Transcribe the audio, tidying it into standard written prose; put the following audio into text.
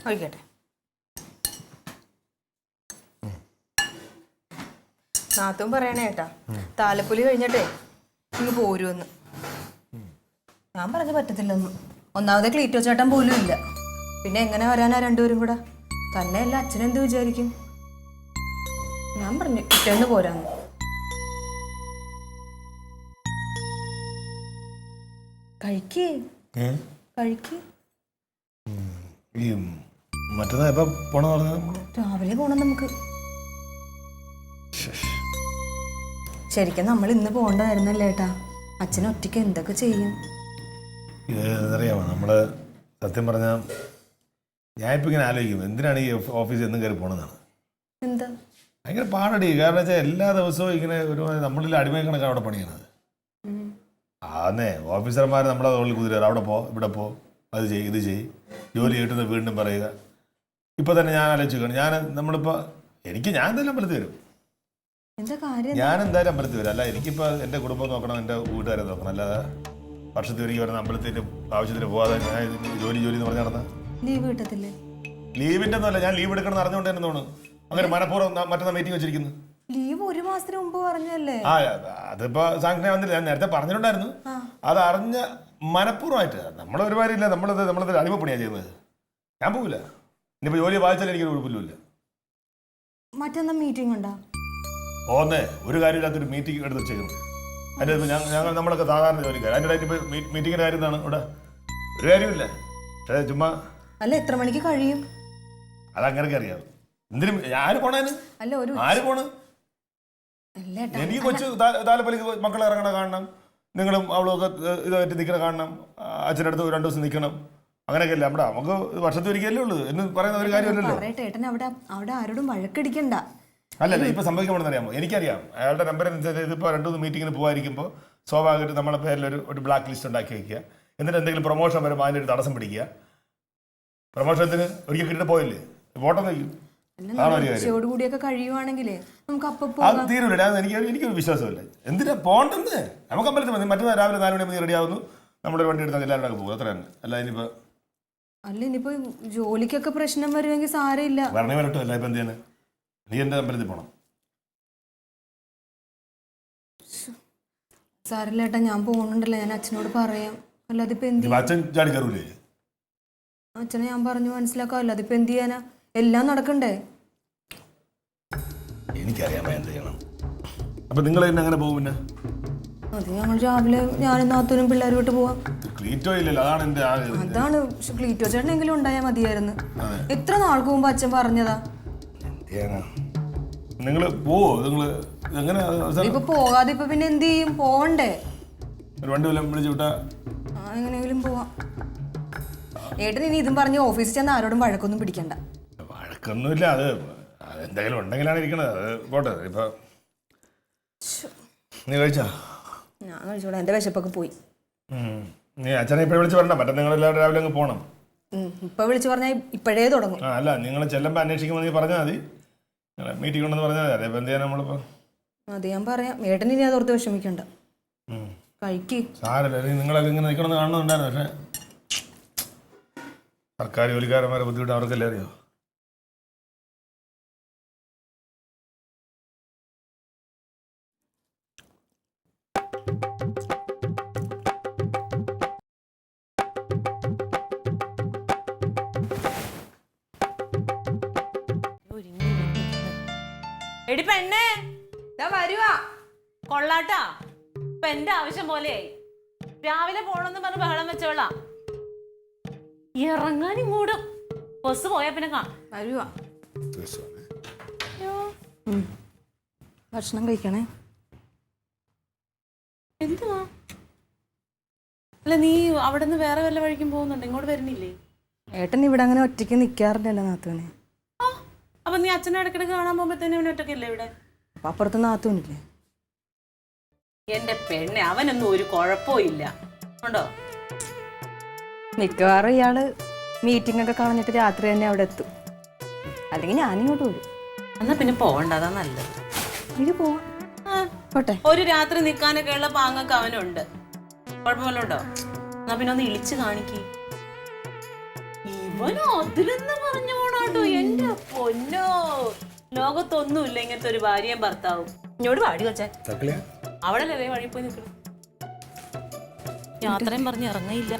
ഒഴിക്കട്ടെ. നാത്തും പറയണേ ഏട്ടാ, താലപ്പൊലി കഴിഞ്ഞിട്ടേ ഇങ്ങ് പോരുമെന്ന്. ഞാൻ പറഞ്ഞു പറ്റത്തില്ലെന്ന്. ഒന്നാമതെ ക്ലീറ്റോ ചേട്ടൻ പോലും ഇല്ല. പിന്നെ എങ്ങനെ വരാനാ രണ്ടുപേരും കൂടെ? തന്നെയല്ല അച്ഛനെന്ത് വിചാരിക്കും? ഞാൻ പറഞ്ഞു പിറ്റേന്ന് പോരാന്ന്. കഴിക്കേ കഴിക്ക്. രാവിലെ പോണം നമുക്ക്. ശരിക്കും നമ്മൾ ഇന്ന് പോകേണ്ടതായിരുന്നല്ലേ ഏട്ടാ? അച്ഛൻ ഒറ്റയ്ക്ക് എന്തൊക്കെ ചെയ്യും? ഇതറിയാമോ, നമ്മള് സത്യം പറഞ്ഞാൽ ഞാനിപ്പോൾ ഇങ്ങനെ ആലോചിക്കും, എന്തിനാണ് ഈ ഓഫീസിൽ എന്നും കയറി പോകണമെന്നാണ്. എന്താ ഭയങ്കര പാടടി. കാരണം വെച്ചാൽ എല്ലാ ദിവസവും ഇങ്ങനെ ഒരു നമ്മളിൽ അടിമയ കണക്കാണ് അവിടെ പണിയണത്. ആന്നേ ഓഫീസർമാർ നമ്മളെ തോളിൽ കുതിരാറ്, അവിടെ പോ ഇവിടെ പോ, അത് ചെയ്യ് ഇത് ചെയ്യ്, ജോലി കിട്ടുന്നത് വീണ്ടും പറയുക. ഇപ്പോൾ തന്നെ ഞാൻ ആലോചിക്കണം, നമ്മളിപ്പോൾ ഞാൻ എന്തായാലും അമ്പലത്തിൽ വരും. ഞാൻ എന്തായാലും അമ്പലത്തിൽ വരും. അല്ല എനിക്കിപ്പോൾ എൻ്റെ കുടുംബം നോക്കണം, എൻ്റെ വീട്ടുകാരെ നോക്കണം. അല്ലാതെ വർഷത്തിൽ ഒരിക്കൽ വരുന്ന അമ്പലത്തിൻ്റെ ആവശ്യത്തിന് പോകാതെ ഞാൻ ജോലി എന്ന് പറഞ്ഞ് നടന്ന ലീവ് കിട്ടത്തില്ലേ? ലീവിൻ്റെ ഒന്നുമല്ല, ഞാൻ ലീവ് എടുക്കണം എന്ന് അറിഞ്ഞുകൊണ്ട് തന്നെ തോന്നുന്നു അങ്ങനെ മനഃപൂർവ്വം മറ്റന്നാ മീറ്റിംഗ് വെച്ചിരിക്കുന്നു. ലീവ് ഒരു മാസത്തിന് മുമ്പ് പറഞ്ഞല്ലേ? ആ അതിപ്പോ സാങ്ഷൻ വന്നില്ല, ഞാൻ നേരത്തെ പറഞ്ഞിട്ടുണ്ടായിരുന്നു. അത് അറിഞ്ഞ മനഃപൂർവ്വമായിട്ട് നമ്മളൊരു കാര്യമില്ല, നമ്മളത് അടിമപ്പണിയാണ് ചെയ്യുന്നത്. ഞാൻ പോകില്ല. ഇനിയിപ്പോൾ ജോലി വായിച്ചാൽ എനിക്കൊരു കുഴപ്പമില്ല. മറ്റന്നാ മീറ്റിംഗ് ഉണ്ടോ? ഒരു കാര്യമില്ലാത്തൊരു മീറ്റിംഗ് എടുത്ത് വെച്ചേക്കുന്നത്. അതിൻ്റെ ഞങ്ങൾ നമ്മളൊക്കെ സാധാരണ ജോലിക്കാർ, അതിൻ്റെ ഇപ്പോൾ മീറ്റിങ്ങിൻ്റെ കാര്യം എന്താണ് ഇവിടെ? ഒരു കാര്യമില്ല. പക്ഷേ ചുമ്മാ അല്ല, എത്ര മണിക്ക് കഴിയും? അതങ്ങനെയൊക്കെ അറിയാം. എന്തിനും ആര് പോണേന്? ആര് പോണ്? എനിക്ക് കൊച്ചു താലപ്പൊലിക്ക് മക്കളെ ഇറങ്ങണ കാണണം, നിങ്ങളും അവളൊക്കെ ഇതായിട്ട് നിൽക്കണ കാണണം, അച്ഛൻ്റെ അടുത്ത് 2 ദിവസം നിൽക്കണം, അങ്ങനെയൊക്കെ അല്ലേ. നമ്മുടെ നമുക്ക് വർഷത്തിൽ ഒരിക്കലേ ഉള്ളൂ എന്ന് പറയുന്ന ഒരു കാര്യമല്ലല്ലോ. അവിടെ ആരോടും വഴക്കടിക്കണ്ട. അല്ലല്ല, ഇപ്പൊ സംഭവിക്കാൻ അറിയാമോ? എനിക്കറിയാം അയാളുടെ നമ്പർ ഇതിപ്പോൾ 2-3 മീറ്റിങ്ങിന് പോകാതിരിക്കുമ്പോൾ സ്വാഭാവികമായിട്ട് നമ്മുടെ പേരിൽ ഒരു ബ്ലാക്ക് ലിസ്റ്റ് ഉണ്ടാക്കി വയ്ക്കുക. എന്നിട്ട് എന്തെങ്കിലും പ്രൊമോഷൻ വരുമ്പോൾ അതിൻ്റെ ഒരു തടസ്സം പിടിക്കുക. പ്രൊമോഷനത്തിന് ഒരിക്കൽ കിട്ടിയിട്ട് പോയില്ലേ, വോട്ടം വയ്ക്കും. അത് തീരൂല. എനിക്കൊരു വിശ്വാസമില്ല. എന്തിനാ പോണ്ടെന്ന്? നമുക്ക് അമ്പലത്തിൽ മതി. മറ്റന്നാൾ രാവിലെ 4 മണി റെഡി ആവുന്നു, നമ്മുടെ വണ്ടി എടുത്താൽ എല്ലാവരും പോകും. അത്ര തന്നെ. അല്ല ഇനിയിപ്പോ ജോലിക്കൊക്കെ പ്രശ്നം വരുമെങ്കിൽ സാരമില്ല, വരണേ വരട്ടെ. അല്ല ഇപ്പൊ എന്ത് ചെയ്യാൻ? നീ എന്റെ അമ്പലത്തിൽ പോണം. സാരല്ലേട്ടാ, ഞാൻ പോകുന്നുണ്ടല്ലോ, ഞാൻ അച്ഛനോട് പറയാം. അല്ലാതെ ഇപ്പൊ എന്ത്? അച്ഛൻ ചാടി കയറൂലേ? അച്ഛനെ ഞാൻ പറഞ്ഞു മനസ്സിലാക്കാം. അല്ലാതെ ഇപ്പൊ എന്ത് ചെയ്യാനാ? എല്ലാം നടക്കണ്ടേ? എനിക്കറിയാമോ എന്ത് ചെയ്യണം. അപ്പൊ നിങ്ങൾ തന്നെ അങ്ങനെ പോകും? പിന്നെ അത് ഞങ്ങൾ രാവിലെ ഞാനും നാത്തൂനും പിള്ളേരും വിട്ട് പോവാം. ക്ലീറ്റോ ഇല്ലല്ലോ, അതാണ്. ക്ലീറ്റോ ചേട്ടനെങ്കിലും ഉണ്ടായാൽ മതിയായിരുന്നു. എത്ര നാൾക്ക് മുമ്പ് അച്ഛൻ പറഞ്ഞതാ. നിങ്ങള് പോവോ? നിങ്ങള് എങ്ങനെ ഇപ്പൊ പോകാതെ ഇപ്പൊ പിന്നെ എന്ത് ചെയ്യും? പോവണ്ടേ? വണ്ടി വല്ലതും വിളിച്ചു വിട്ടാ എങ്ങനെയെങ്കിലും പോവാം. ഏട്ടൻ ഇനി ഇതും പറഞ്ഞ് ഓഫീസിൽ ചെന്ന് ആരോടും വഴക്കൊന്നും പിടിക്കണ്ട. വഴക്കൊന്നുമില്ല. അത് എന്തെങ്കിലും ഉണ്ടെങ്കിലാണ് ഇരിക്കണത്. അത് പോട്ടെ. ഇപ്പൊ നീ കഴിച്ചാ? ഞാൻ കഴിച്ചോളാം, എന്റെ വിശപ്പൊക്കെ പോയി. നീ അച്ഛനെ ഇപ്പഴേ വിളിച്ച് പറഞ്ഞ പറ്റും. നിങ്ങൾ എല്ലാവരും രാവിലെ അങ്ങ് പോകണം. ഇപ്പൊ വിളിച്ചു പറഞ്ഞാൽ ഇപ്പോഴേ തുടങ്ങും. അല്ല, നിങ്ങൾ ചെല്ലുമ്പോൾ അന്വേഷിക്കുമ്പോൾ നീ പറഞ്ഞാൽ മതി. മീറ്റിംഗ് ഉണ്ടെന്ന് പറഞ്ഞാൽ മതി. അതേപോലെ എന്ത് ചെയ്യാൻ നമ്മളിപ്പോ? അത് ഞാൻ പറയാം. ഏട്ടൻ ഇനി അതോർത്ത് വിഷമിക്കണ്ട. കഴിക്ക്. സാരല്ല, നിങ്ങളൊക്കെ ഇങ്ങനെ നിൽക്കണമെന്ന് കാണുന്നുണ്ടായിരുന്നു. പക്ഷെ സർക്കാർ ജോലിക്കാരന്മാരെ ബുദ്ധിമുട്ട് അവർക്കല്ലേ അറിയോ. എടി പെണ്ണേ, വരുവാ. കൊള്ളാട്ടാ. ഇപ്പൊ എന്റെ ആവശ്യം പോലെയായി. രാവിലെ പോണെന്ന് പറഞ്ഞ് ബഹളം വെച്ചോളാ. ഇറങ്ങാനും കൂടും. ബസ് പോയാ പിന്നെ വരുവാ. ഭക്ഷണം കഴിക്കണേ. എന്തുവാ? അല്ല, നീ അവിടെ നിന്ന് വേറെ വല്ല വഴിക്കും പോകുന്നുണ്ട്, ഇങ്ങോട്ട് വരുന്നില്ലേ? ഏട്ടൻ ഇവിടെ അങ്ങനെ ഒറ്റയ്ക്ക് നിൽക്കാറില്ലല്ലോ നാത്തൂനെ. അപ്പൊ നീ അച്ഛനെ ഇടയ്ക്കിടയ്ക്ക് കാണാൻ പോകുമ്പോഴത്തേനും അവൻ ഒറ്റയ്ക്കല്ലേ ഇവിടെ? അപ്പൊ അപ്പുറത്ത് നാത്തൂനില്ലേ? എന്റെ പെണ്ണെ, അവനൊന്നും ഒരു കുഴപ്പവും ഇല്ല. ഉണ്ടോ? മിക്കവാറും ഇയാള് മീറ്റിംഗ് ഒക്കെ കളഞ്ഞിട്ട് രാത്രി തന്നെ അവിടെ എത്തും. അല്ലെങ്കിൽ ഞാനിങ്ങോട്ട് വരും. എന്നാ പിന്നെ പോകണ്ട, അതാ നല്ലത്. ഇത് പോവാം. പോട്ടെ. ഒരു രാത്രി നിൽക്കാനൊക്കെ ഉള്ള പാങ്ങൊക്കെ അവനുണ്ട്. കുഴപ്പമല്ലോ? എന്നാ പിന്നെ ഒന്ന് ഇളിച്ച് കാണിക്ക്. ഇവനോ അതിലെന്ന് പറഞ്ഞു പോണാട്ടോ. എന്റെ പൊന്നോ, ലോകത്തൊന്നുമില്ല ഇങ്ങനത്തെ ഒരു ഭാര്യയും ഭർത്താവും. ഇങ്ങോട്ട് വാടി വെച്ചേ, അവിടെ അല്ലേ വഴി പോയി നിൽക്കണം. യാത്രയും പറഞ്ഞ് ഇറങ്ങയില്ല.